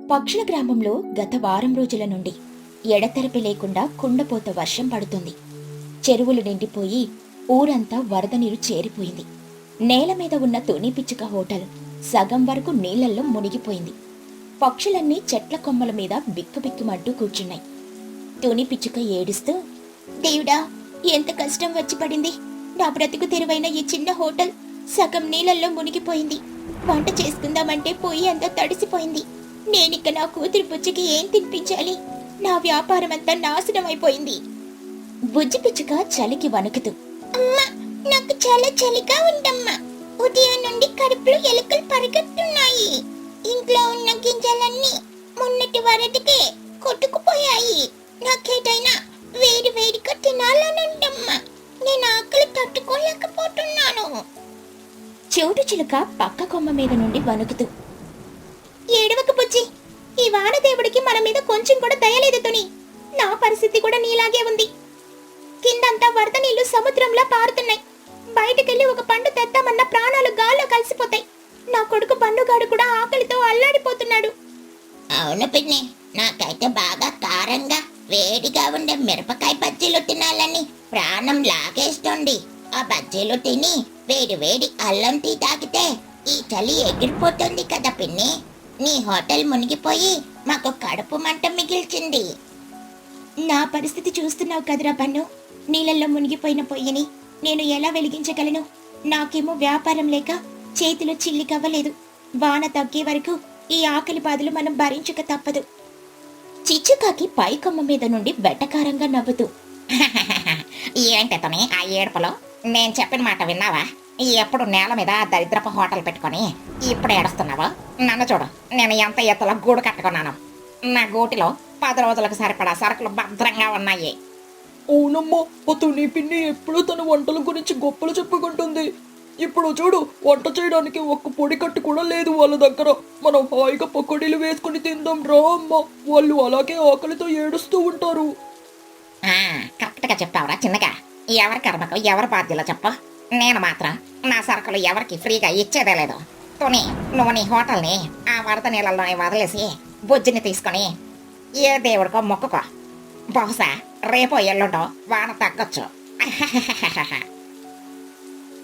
పక్షుల గ్రామంలో గత వారం రోజుల నుండి ఎడతెరపి లేకుండా కుండపోత వర్షం పడుతుంది. చెరువులు నిండిపోయి ఊరంతా వరద నీరు చేరిపోయింది. నేల మీద ఉన్న తుని పిచ్చుక హోటల్ సగం వరకు నీళ్లల్లో మునిగిపోయింది. పక్షులన్నీ చెట్ల కొమ్మల మీద బిక్కుబిక్కుమంటూ కూర్చున్నాయి. తుని పిచ్చుక ఏడుస్తూ, దేవుడా, ఎంత కష్టం వచ్చి పడింది. నా బ్రతుకు తెరువైన ఈ చిన్న హోటల్ సగం నీళ్లల్లో మునిగిపోయింది. వంట చేసుకుందామంటే పొయ్యి అంతా తడిసిపోయింది. నేనిక నా కూతురు బుజ్జికి ఏం తినిపించాలి? నా వ్యాపారం అంతా నాశనం అయిపోయింది. బుజ్జి పిచ్చుక చలికి వణుకుతూ, అమ్మా, నాకు చాలా చలిగా ఉందమ్మా. ఉదయం నుండి కడుపులో ఎలుకలు పరిగెత్తున్నాయి. ఇంట్లో ఉన్న గింజలన్నీ మొన్నటి వరదకే కొట్టుకుపోయాయి. నాకేదైనా వేడి వేడిగా తినాలనుందమ్మా. నేను ఆకలి తట్టుకోలేకపోతున్నాను. చోటు చిలుక పక్క కొమ్మ మీద నుండి వణుకుతూ, ఏడవక బుజ్జి, ఈ వానదేవుడికి మన మీద కొంచెం కూడా దయలేదు తుని. నా పరిస్థితి కూడా నీలాగే ఉంది. కిందంతా వరద నీళ్లు సముద్రంలా పారుతున్నాయి. బయటకెళ్ళి ఒక పండు తెద్దామన్న ప్రాణాలు గాల్లో కలిసిపోతాయి. నా కొడుకు పండుగాడు కూడా ఆకలితో అల్లాడిపోతున్నాడు. అవును పిన్ని, నాకైతే బాగా కారంగా వేడిగా ఉండే మిరపకాయ బజ్జీలు తినాలని ప్రాణం లాగేస్తుంది. ఆ బజ్జీలు తిని వేడి వేడి అల్లం టీ తాగితే ఈ చలి ఎగిరిపోతుంది కదా పిన్ని. నీ హోటల్ మునిగిపోయి మాకు కడుపు మంట మిగిల్చింది. నా పరిస్థితి చూస్తున్నావు కదరా పన్ను. నీళ్ళల్లో మునిగిపోయిన పొయ్యిని నేను ఎలా వెలిగించగలను? నాకేమో వ్యాపారం లేక చేతిలో చిల్లి కవ్వలేదు. వాన తగ్గే వరకు ఈ ఆకలి బాధలు మనం భరించక తప్పదు. చిచ్చుకాకి పైకొమ్మ మీద నుండి వెటకారంగా నవ్వుతూ, ఏంటతని ఆ ఏడుపులో? నేను చెప్పిన మాట విన్నావా? ఎప్పుడు నేల మీద దరిద్రపు హోటల్ పెట్టుకొని ఇప్పుడు ఏడుస్తున్నావా? నన్ను చూడు, నేను ఎంత ఎత్తులో గూడు కట్టుకున్నాను. నా గూటిలో 10 రోజులకు సరిపడా సరుకులు భద్రంగా ఉన్నాయి. అవునమ్మా, అతని పిన్ని ఎప్పుడూ తన వంటల గురించి గొప్పలు చెప్పుకుంటుంది. ఇప్పుడు చూడు, వంట చేయడానికి ఒక్క పొడి కట్టు కూడా లేదు వాళ్ళ దగ్గర. మనం హాయిగా పకోడీలు వేసుకుని తిందాం రా అమ్మా. వాళ్ళు అలాగే ఆకలితో ఏడుస్తూ ఉంటారు. కరెక్ట్గా చెప్పావురా చిన్నగా. ఎవరి కర్మకు ఎవరి బాధ్యలో చెప్పు. నేను మాత్రం నా సరుకులు ఎవరికి ఫ్రీగా ఇచ్చేదే లేదు. తుని, నువ్వు నీ హోటల్ని ఆ వరద నీళ్ళలోనే వదిలేసి బుజ్జిని తీసుకొని ఏ దేవుడికో మొక్కుకో. బహుశా రేపో ఎల్లుండో వాన తగ్గొచ్చు.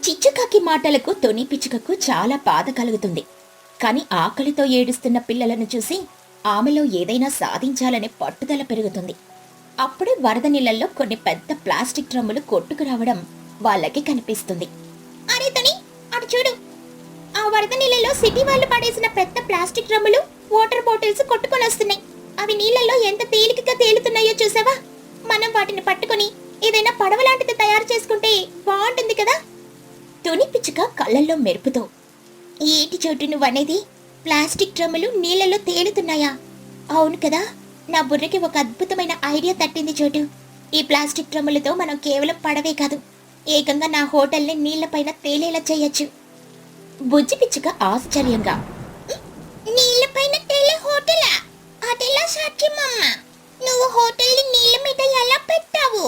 చిచ్చుకాకి మాటలకు తుని పిచ్చుకకు చాలా బాధ కలుగుతుంది. కాని ఆకలితో ఏడుస్తున్న పిల్లలను చూసి ఆమెలో ఏదైనా సాధించాలనే పట్టుదల పెరుగుతుంది. అప్పుడే వరద నీళ్లలో కొన్ని పెద్ద ప్లాస్టిక్ డ్రమ్ములు కొట్టుకురావడం వాళ్ళకి కనిపిస్తుంది. అరే తుని, అటు చూడు, ఆ వరద నీళ్ళలో సిటీ వాళ్ళు పడేసిన పెద్ద ప్లాస్టిక్ డ్రమ్ములు, వాటర్ బాటిల్స్ కొట్టుకొని వస్తున్నాయి. అవి నీళ్ళల్లో ఎంత తేలికగా తేలుతున్నాయో చూసావా? మనం వాటిని పట్టుకొని ఏదైనా పడవ లాంటిది తయారు చేసుకుంటే బాగుంటుంది కదా. తుని పిచ్చుక కళ్ళల్లో మెరుపుతో, ఏటి చోటు నువ్వనేది? ప్లాస్టిక్ డ్రమ్ములు నీళ్ళలో తేలుతున్నాయా? అవును కదా, నా బుర్రకి ఒక అద్భుతమైన ఐడియా తట్టింది చోటు. ఈ ప్లాస్టిక్ డ్రమ్ములతో మనం కేవలం పడవే కాదు, ఏకంగా నా హోటల్ని నీళ్లపైన తేలేలా చేయొచ్చు. బుజ్జి పిచ్చుక ఆశ్చర్యంగా, నీళ్లపైన తేలే హోటలా? అదెలా సాధ్యమమ్మా? నువ్వు హోటల్ని నీళ్ల మీద ఎలా పెట్టావు?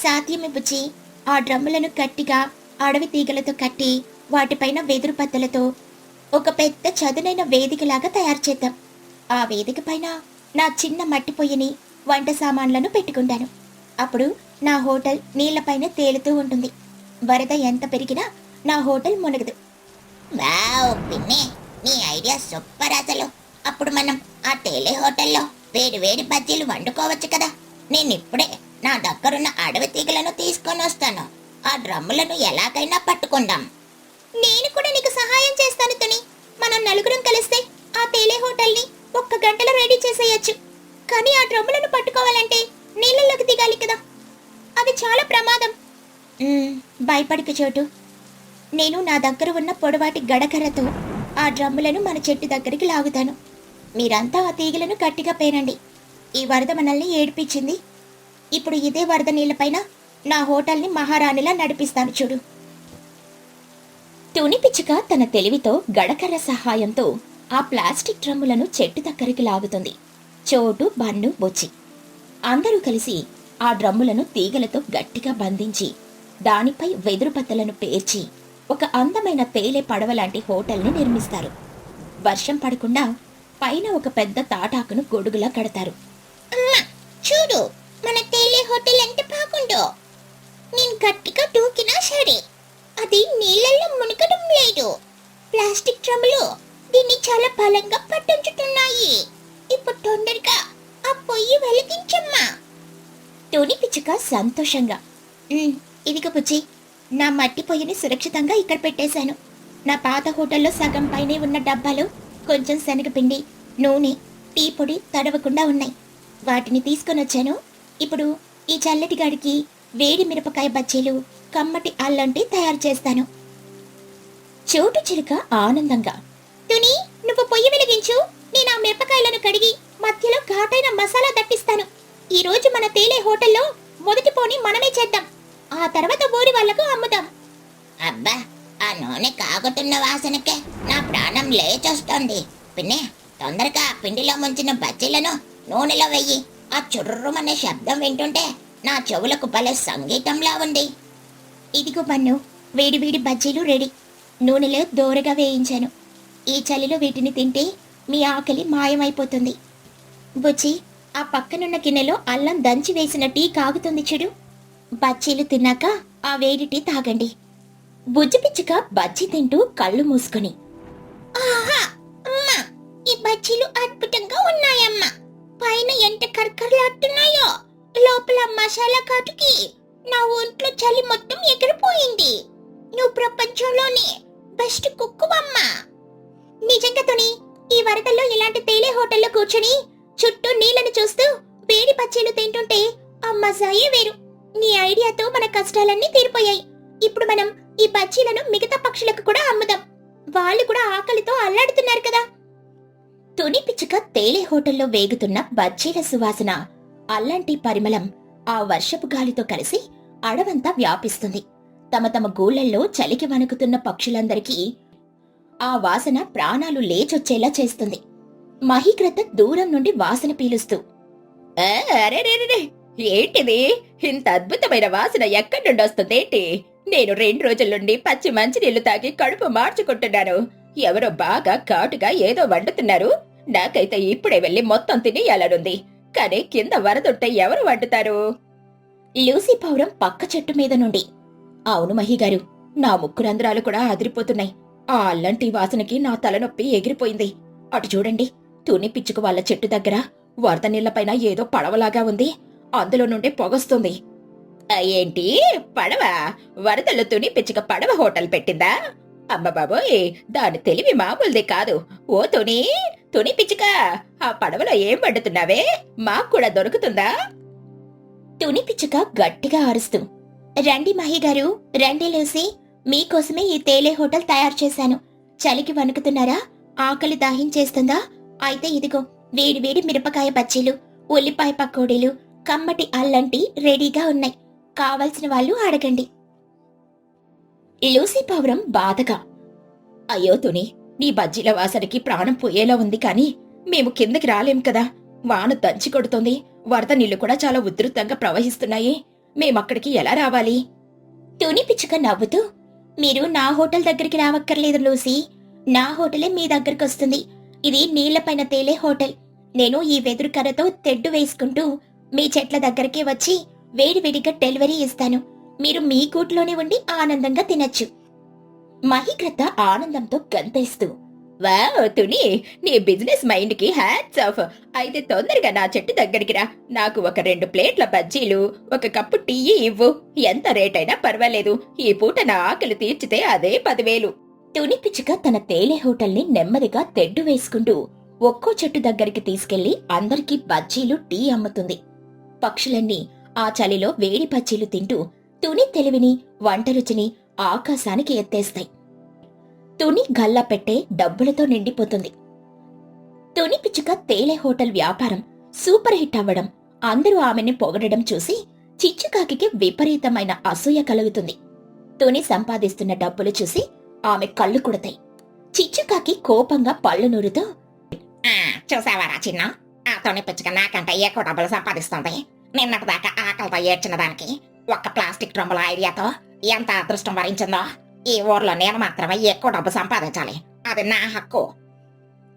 సాధ్యమే బుజ్జి. ఆ డ్రమ్ములను గట్టిగా అడవి తీగలతో కట్టి వాటిపైన వెదురు పత్తలతో ఒక పెద్ద చదునైన వేదికలాగా తయారు చేద్దాం. ఆ వేదిక పైన నా చిన్న మట్టి పొయ్యిని, వంట సామాన్లను పెట్టుకుంటాను. అప్పుడు నా హోటల్ నీళ్లపైన తేలుతూ ఉంటుంది. వరద ఎంత పెరిగినా నా హోటల్ మునగదు. వావ్ పిన్ని, నీ ఐడియా సూపర్ అసలు. అప్పుడు మనం ఆ తేలే హోటల్లో వేడి వేడి బజ్జీలు వండుకోవచ్చు కదా. నేను ఇప్పుడే నా దగ్గరున్న అడవి తీగలను తీసుకొని వస్తాను. ఆ డ్రమ్ములను ఎలాగైనా పట్టుకుందాం. నేను కూడా నీకు సహాయం చేస్తాను తుని. మనం నలుగురం కలిస్తే ఆ తేలే హోటల్ని 1 గంటలో రెడీ చేసేయచ్చు. కానీ ఆ డ్రమ్ములను పట్టుకోవాలంటే నీళ్ళలోకి దిగాలి కదా, అది చాలా ప్రమాదం. భయపడికి చోటు, నేను నా దగ్గర ఉన్న పొడవాటి గడకర్రతో ఆ డ్రమ్ములను మన చెట్టు దగ్గరికి లాగుతాను. మీరంతా ఆ తీగలను గట్టిగా పేనండి. ఈ వరద మనల్ని ఏడిపించింది. ఇప్పుడు ఇదే వరద నీళ్లపైన నా హోటల్ని మహారాణిలా నడిపిస్తాను చూడు. తుని పిచ్చుక తన తెలివితో గడకర్ర సహాయంతో ఆ ప్లాస్టిక్ డ్రమ్ములను చెట్టు దగ్గరికి లాగుతుంది. చోటు, బన్ను, బొచ్చి అందరూ కలిసి ఆ డ్రమ్ములను తీగలతో గట్టిగా బంధించి దానిపై వెదురు పత్తలను పేర్చి ఒక అందమైన తేలే పడవ లాంటి హోటల్ని నిర్మిస్తారు. వర్షం పడకుండా పైన ఒక పెద్ద తాటాకును గొడుగులా కడతారు. అమ్మా చూడు, మన తేలే హోటల్ ఎంత బాగుందో. నేను గట్టిగా దూకినా సరే అది నీళ్ళల్లో మునగడం లేదు. ప్లాస్టిక్ డ్రమ్ములు దీన్ని చాలా బలంగా పట్టించుతున్నాయి. ఇప్పుడు తొందరగా ఆ పొయ్యి వెలిగించమ్మా. టోనీ పిచ్చుక సంతోషంగా, ఇదిగో బుజ్జి, నా మట్టి పొయ్యిని సురక్షితంగా ఇక్కడ పెట్టేశాను. నా పాత హోటల్లో సగం పైనే ఉన్న డబ్బాలు కొంచెం శనగపిండి, నూనె, టీ పొడి తడవకుండా ఉన్నాయి. వాటిని తీసుకొని వచ్చాను. ఇప్పుడు ఈ చల్లటి గాడికి వేడి మిరపకాయ బజ్జీలు, కమ్మటి అల్లంటి తయారు చేస్తాను. చోటు చిలుక ఆనందంగా, తుని నువ్వు పొయ్యి వెలిగించు, నేను ఆ మిరపకాయలను కడిగి మధ్యలో ఘాటైన మసాలా దట్టిస్తాను. ఈ రోజు మన తేలే హోటల్లో మొదటి పోని మనమే చేద్దాం. ఆ తర్వాత ఊరి వాళ్లకు అమ్ముదాం. అబ్బా, ఆ నూనె కాగుతున్న వాసనకే నా ప్రాణం లేచొస్తుంది. పిన్నే, తొందరగా పిండిలో ముంచిన బజ్జీలను నూనెలో వెయ్యి. ఆ చుర్రుమనే శబ్దం వింటుంటే నా చెవులకు భలే సంగీతంలా ఉంది. ఇదిగో బన్ను, వేడి వేడి బజ్జీలు రెడీ. నూనెలో దోరగా వేయించాను. ఈ చలిలో వీటిని తింటే మీ ఆకలి మాయమైపోతుంది. బుజ్జి, ఆ పక్కనున్న గిన్నెలో అల్లం దంచి వేసిన టీ కాగుతుంది చూడు. బజ్జీలు తిన్నాక ఆ వేడి టీ తాగండి. బుజ్జి పిచ్చుక బజ్జీ తింటూ కళ్ళు మూసుకొని, ఆహా అమ్మా, ఈ బజ్జీలు అద్భుతంగా ఉన్నాయమ్మా. పైన ఎంత కర్కర్లాడుతున్నాయో, లోపల మసాలా కాటుకి నా ఒంట్లో చలి మొత్తం ఎగిరిపోయింది. నువ్వు ప్రపంచంలోనే బెస్ట్ కుక్కువమ్మా. నిజంగా తుని, ఈ వరదల్లో ఇలాంటి తేలే హోటల్లో కూర్చుని చుట్టూ నీళ్లను చూస్తూ వేడి బజ్జీలు తింటుంటే ఆ మజాయే వేరు. నీ ఐడియాతో మన కష్టాలన్నీ తీరిపోయాయి. ఇప్పుడు మనం ఈ బజ్జీలను మిగతా పక్షులకు కూడా అమ్ముదాం. వాళ్ళు కూడా ఆకలితో అల్లాడుతున్నారు కదా. తుని పిచ్చుక తేలే హోటల్లో వేగుతున్న బజ్జీల సువాసన, అల్లంటి పరిమళం ఆ వర్షపు గాలితో కలిసి అడవంతా వ్యాపిస్తుంది. తమ తమ గూళ్ళల్లో చలికి వణుకుతున్న పక్షులందరికీ ఆ వాసన ప్రాణాలు లేచొచ్చేలా చేస్తుంది. మహీగ్రత దూరం నుండి వాసన పీలుస్తూ, అరే, ఏంటిది? ఇంత అద్భుతమైన వాసన ఎక్కడి నుండి వస్తుందేంటి? నేను 2 రోజుల నుండి పచ్చి మంచినీళ్లు తాగి కడుపు మార్చుకుంటున్నాను. ఎవరో బాగా ఘాటుగా ఏదో వండుతున్నారు. నాకైతే ఇప్పుడే వెళ్లి మొత్తం తినేయాలనుంది. కానీ కింద వరదుంటే ఎవరు వండుతారు? లూసీ పౌరం పక్క చెట్టు మీద నుండి, అవును మహిగారు, నా ముక్కు రంధ్రాలు కూడా అదిరిపోతున్నాయి. ఆ అల్లంటి వాసనకి నా తలనొప్పి ఎగిరిపోయింది. అటు చూడండి, తుని పిచ్చుక వాళ్ళ చెట్టు దగ్గర వరద నీళ్లపైన ఏదో పడవలాగా ఉంది. అందులో నుండి పొగొస్తుంది. ఏంటి పడవ? వరదల్లో తుని పిచ్చుక పడవ హోటల్ పెట్టిందా? అమ్మబాబోయ్, దాని తెలివి మామూలుదే కాదు. ఓ తుని పిచ్చుక, ఆ పడవలో ఏం వండుతున్నావే? మాకు కూడా దొరుకుతుందా? తుని పిచ్చుక గట్టిగా అరుస్తూ, రండి మహిగారు, రండి లూసీ, మీకోసమే ఈ తేలే హోటల్ తయారు చేశాను. చలికి వణుకుతున్నారా? ఆకలి దాహించేస్తుందా? అయితే ఇదిగో వేడి వేడి మిరపకాయ బజ్జీలు, ఉల్లిపాయ పకోడీలు, కమ్మటి అల్లంటి రెడీగా ఉన్నాయి. కావలసిన వాళ్ళు అడగండి. లూసీ పౌరం బాధగా, అయ్యో తుని, నీ బజ్జీల వాసనకి ప్రాణం పోయేలా ఉంది. కాని మేము కిందకి రాలేం కదా. వాన దంచి కొడుతోంది. వరద నీళ్లు కూడా చాలా ఉధృతంగా ప్రవహిస్తున్నాయి. మేమక్కడికి ఎలా రావాలి? తుని పిచ్చుక నవ్వుతూ, మీరు నా హోటల్ దగ్గరికి రావక్కర్లేదు లూసీ. నా హోటలే మీ దగ్గరకొస్తుంది. ఇది నీళ్లపైన తేలే హోటల్. నేను ఈ వెదురు కర్రతో తెడ్డు వేసుకుంటూ మీ చెట్ల దగ్గరికి వచ్చి వేడివేడిగా డెలివరీ ఇస్తాను. మీరు మీ గూట్లోనే ఉండి ఆనందంగా తినచ్చు. మహీగ్రత ఆనందంతో గంతేస్తూ, వావ్ తుని, నీ బిజినెస్ మైండ్ కి హ్యాట్స్ ఆఫ్. అయితే తొందరగా నా చెట్టు దగ్గరికి రా. నాకు ఒక 2 ప్లేట్ల బజ్జీలు, ఒక కప్పు టీ ఇవ్వు. ఎంత రేటైనా పర్వాలేదు. ఈ పూట నా ఆకలి తీర్చితే అదే 10,000. తుని పిచ్చుక తన తేలే హోటల్ని నెమ్మదిగా తెడ్డు వేసుకుంటూ ఒక్కో చెట్టు దగ్గరికి తీసుకెళ్లి అందరికీ బజ్జీలు, టీ అమ్ముతుంది. పక్షులన్నీ ఆ చలిలో వేడి బజ్జీలు తింటూ తుని తెలివిని, వంట రుచిని ఆకాశానికి ఎత్తేస్తాయి. తుని గల్లా పెట్టే డబ్బులతో నిండిపోతుంది. తుని పిచ్చుక తేలే హోటల్ వ్యాపారం సూపర్ హిట్ అవ్వడం, అందరూ ఆమెని పొగడడం చూసి చిచ్చుకాకి విపరీతమైన అసూయ కలుగుతుంది. తుని సంపాదిస్తున్న డబ్బులు చూసి ఆమె కళ్ళు కుడతాయి. చిచ్చుకాకి కోపంగా పళ్ళు నూరుతూ, చూసావారా చిన్న, ఆ తుని పిచ్చుక నాకంటే ఎక్కువ డబ్బులు సంపాదిస్తుంది. నిన్నటిదాకా ఆకలితో ఏడ్చిన దానికి ఒక్క ప్లాస్టిక్ డ్రమ్ముల ఐడియాతో ఎంత అదృష్టం వరించిందో. ఈ ఊర్లో నేను మాత్రమే ఎక్కువ డబ్బు సంపాదించాలి. అది నా హక్కు.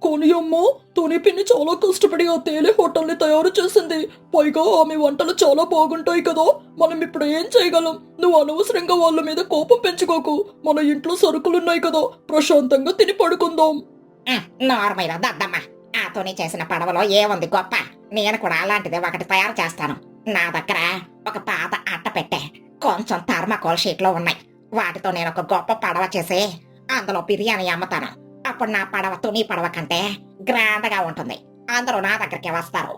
కొని అమ్మో, తుని పిన్ని చాలా కష్టపడి ఆ తేలే హోటల్ని తయారు చేసింది. పైగా ఆమె వంటలు చాలా బాగుంటాయి కదా. మనం ఇప్పుడు ఏం చేయగలం? నువ్వు అనవసరంగా వాళ్ళ మీద కోపం పెంచుకోకు. మన ఇంట్లో సరుకులున్నాయి కదా, ప్రశాంతంగా తిని పడుకుందాం. నార్మల్ దద్దమ్మ, ఆతోనే చేసిన పడవలో ఏముంది గొప్ప? నేను కూడా అలాంటిదే ఒకటి తయారు చేస్తాను. నా దగ్గర ఒక పాత అట్ట పెట్టే కొంచెం థర్మాకోల్ షీట్లో ఉన్నాయి. వాటితో నేను ఒక గొప్ప పడవ చేసి అందులో బిర్యానీ అమ్ముతాను. అప్పుడు నా పడవ తుని పడవ కంటే గ్రాండ్ గా ఉంటుంది. అందరూ నా దగ్గరికి వస్తారు.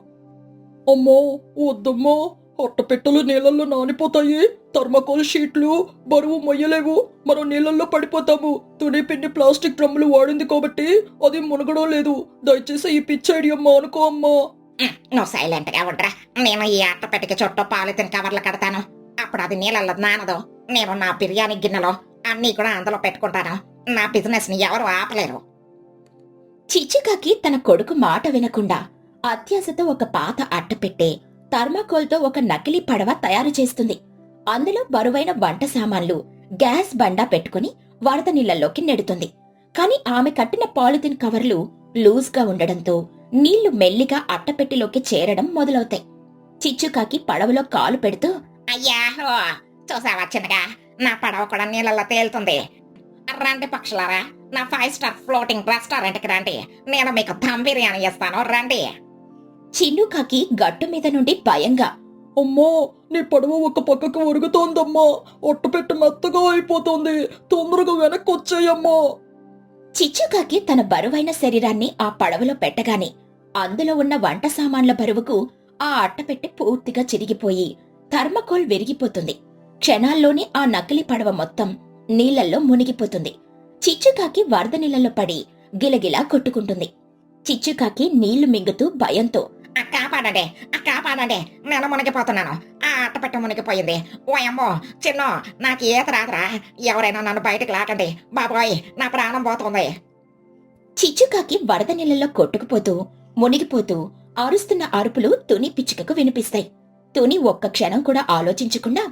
అమ్మో వద్దమ్మా, అట్టపెట్టెలు నీళ్ళల్లో నానిపోతాయి. థర్మాకోల్ షీట్లు బరువు మొయ్యలేవు, మనం నీళ్ళల్లో పడిపోతాము. తుని పిన్ని ప్లాస్టిక్ డ్రమ్ములు వాడింది కాబట్టి అది మునగడం లేదు. దయచేసి ఈ పిచ్చి ఐడియా మానుకో అమ్మా. నువ్వు సైలెంట్ గా ఉండరా. నేను ఈ అట్టపెట్టికి చుట్టూ పాలిథిన్ కవర్లు కడతాను. అప్పుడు అది నీళ్ళల్లో నానదు. నేను నా బిర్యానీ గిన్నెలో అన్నీ కూడా అందులో పెట్టుకుంటాను. నా బిజినెస్ ని ఎవరు ఆపలేరు. చిచ్చుకాకి తన కొడుకు మాట వినకుండా అత్యాశతో ఒక పాత అట్ట పెట్టే థర్మాకోల్తో ఒక నకిలీ పడవ తయారు చేస్తుంది. అందులో బరువైన వంట సామాన్లు, గ్యాస్ బండా పెట్టుకుని వరద నీళ్లలోకి నెడుతుంది. కాని ఆమె కట్టిన పాలిథిన్ కవర్లు లూజ్గా ఉండడంతో నీళ్లు మెల్లిగా అట్టపెట్టిలోకి చేరడం మొదలవుతాయి. చిచ్చుకాకి పడవలో కాలు పెడుతూ, అయ్యా చూసావా చిన్నగా, నా పడవ కూడా నీళ్ళల్లో తేలుతుంది. రండి పక్షులారా, నా 5 స్టార్ ఫ్లోటింగ్ రెస్టారెంట్ కి రండి. నేను మీకు దమ్ బిర్యానీ ఇస్తాను, రండి. చిన్నుకాకి గట్టు మీద నుండి భయంగా, అమ్మా, నీ పడవ ఒక పక్కకు ఒరుగుతోందమ్మా. అట్టపెట్ట మెత్తగా అయిపోతుంది. తొందరగా వెనక్కి వచ్చేయమ్మా. చిచ్చుకాకి తన బరువైన శరీరాన్ని ఆ పడవలో పెట్టగానే అందులో ఉన్న వంట సామాన్ల బరువుకు ఆ అట్టపెట్టె పూర్తిగా చిరిగిపోయి థర్మకోల్ విరిగిపోతుంది. క్షణాల్లోనే ఆ నకిలీ పడవ మొత్తం నీళ్లల్లో మునిగిపోతుంది. చిచ్చుకాకి వరద నీళ్లలో పడి గిలగిలా కొట్టుకుంటుంది. చిచ్చుకాకి నీళ్లు మింగుతూ భయంతో, కాపాడండి, కాపాడండి, నేను మునిగిపోతున్నాను. ఆ అట్టపెట్ట మునిగిపోయింది. ఓయమ్మో చిన్నో, నాకు ఈత రాదురా. ఎవరైనా నన్ను బయటకు లాకండి బాబోయ్, నా ప్రాణం పోతుంది. చిచ్చుకాకి వరద నీళ్లలో కొట్టుకుపోతూ మునిగిపోతూ అరుస్తున్న అరుపులు తుని పిచ్చుకకు వినిపిస్తాయి. తుని ఒక్క క్షణం కూడా ఆలోచించకుండా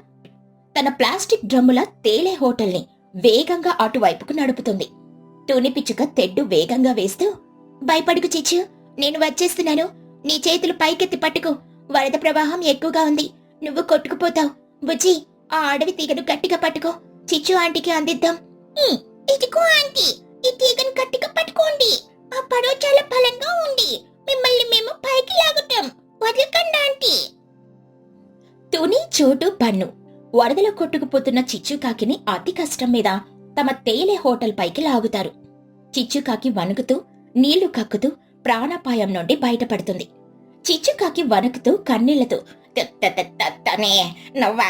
తన ప్లాస్టిక్ డ్రమ్ముల తేలే హోటల్ని వేగంగా అటువైపుకు నడుపుతుంది. తుని పిచ్చుక తెడ్డు వేగంగా వేస్తూ, భయపడుకు చిచ్చు, నేను వచ్చేస్తున్నాను. నీ చేతులు పైకెత్తి పట్టుకో. వరద ప్రవాహం ఎక్కువగా ఉంది, నువ్వు కొట్టుకుపోతావు. బుజ్జి, ఆ అడవి తీగను గట్టిగా పట్టుకో. చిచ్చు ఆంటీకి అందిద్దాం. ఇదిగో ఆంటీ, ఈ తీగను గట్టిగా పట్టుకోండి. ఆ పడవ చాలా బలంగా ఉంది. మిమ్మల్ని మేము పైకి లాగుతాం. వదలకండి ఆంటీ. తుని, చోటు, బన్ను వరదలో కొట్టుకుపోతున్న చిచ్చుకాకిని అతి కష్టం మీద తమ తేలే హోటల్ పైకి లాగుతారు. చిచ్చుకాకి వణుకుతూ నీళ్లు కక్కుతూ ప్రాణాపాయం నుండి బయటపడుతుంది. చిచ్చుకాకి వణుకుతూ కన్నీళ్లతో, నువ్వా?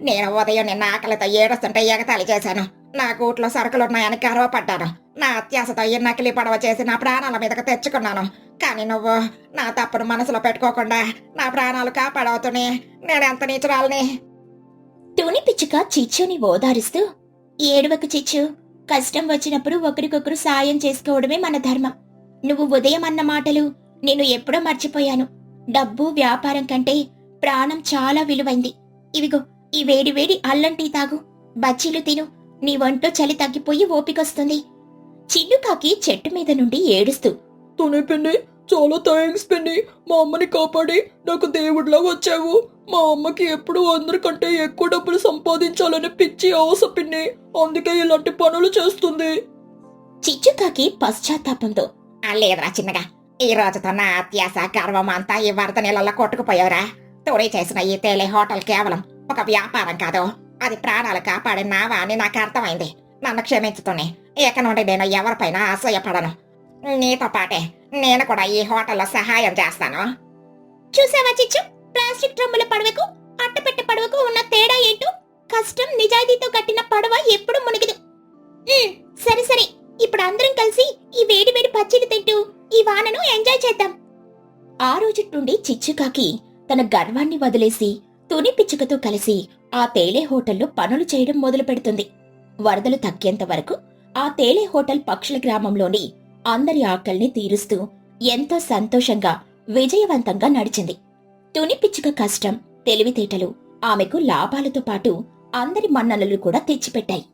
నేను ఉదయం నిన్న ఆకలితో ఏడుస్తుంటే ఎగతాళి చేశాను. నా గూట్లో సరుకులున్నాయని గర్వపడ్డాను. నా అత్యాశతో ఈ నకిలీ పడవ చేసి నా ప్రాణాల మీదకు తెచ్చుకున్నాను. కానీ నువ్వు నా తప్పును మనసులో పెట్టుకోకుండా నా ప్రాణాలు కాపాడవుతూనే నేనెంత నీచురాలని. తుని పిచ్చుక చిచ్చుని ఓదారుస్తూ, ఏడువకు చిచ్చు, కష్టం వచ్చినప్పుడు ఒకరికొకరు సాయం చేసుకోవడమే మన ధర్మం. నువ్వు ఉదయం అన్న మాటలు నేను ఎప్పుడో మర్చిపోయాను. డబ్బు, వ్యాపారం కంటే ప్రాణం చాలా విలువైంది. ఇవిగో ఈ వేడి వేడి అల్లం టీ తాగు, బజ్జీలు తిను. నీ ఒంట్లో చలి తగ్గిపోయి ఓపికొస్తుంది. చిన్నుకాకి చెట్టు మీద నుండి ఏడుస్తూ, తుని పిన్ని, చాలా థ్యాంక్స్ పిన్ని. మా అమ్మని కాపాడి నాకు దేవుడిలా వచ్చావు. మా అమ్మకి ఎప్పుడు అందరికంటే ఎక్కువ డబ్బులు సంపాదించాలని పిచ్చి ఆశ పిన్ని. అందుకే ఇలాంటి పనులు చేస్తుంది. చిచ్చుకాకి పశ్చాత్తాపంతో, లేదురా చిన్నగా, ఈ రోజుతో నా అత్యాశ, గర్వం అంతా ఈ వరద నీళ్ళలో కొట్టుకుపోయావురా. తోడి చేసిన ఈ తేలే హోటల్ కేవలం ఒక వ్యాపారం కాదు, అది ప్రాణాలు కాపాడే నావా అని నాకు అర్థమైంది. నన్ను క్షమించుతూనే ఇక నుండి నేను ఎవరిపైనా అసూయపడను. నీతో పాటే నేను కూడా ఈ హోటల్లో సహాయం చేస్తాను. చూసావా చిచ్చు, ప్లాస్టిక్ డ్రమ్ముల పడవకు అట్టపెట్టె పడవకు ఉన్న తేడా ఏంటో? కష్టం, నిజాయితీతో కట్టిన పడవ ఎప్పుడు మునిగదు. సరే సరే, ఇప్పుడు అందరం కలిసి ఈ వేడి వేడి పచ్చడి తింటూ ఈ వానను ఎంజాయ్ చేద్దాం. ఆ రోజు నుండి చిచ్చుకాకి తన గర్వాన్ని వదిలేసి తుని పిచ్చుకతో కలిసి ఆ తేలే హోటల్లో పనులు చేయడం మొదలు పెడుతుంది. వరదలు తగ్గేంత వరకు ఆ తేలే హోటల్ పక్షుల గ్రామంలోని అందరి ఆకల్ని తీరుస్తూ ఎంతో సంతోషంగా, విజయవంతంగా నడిచింది. తుని పిచ్చుక కష్టం, తెలివితేటలు ఆమెకు లాభాలతో పాటు అందరి మన్ననలు కూడా తెచ్చిపెట్టాయి.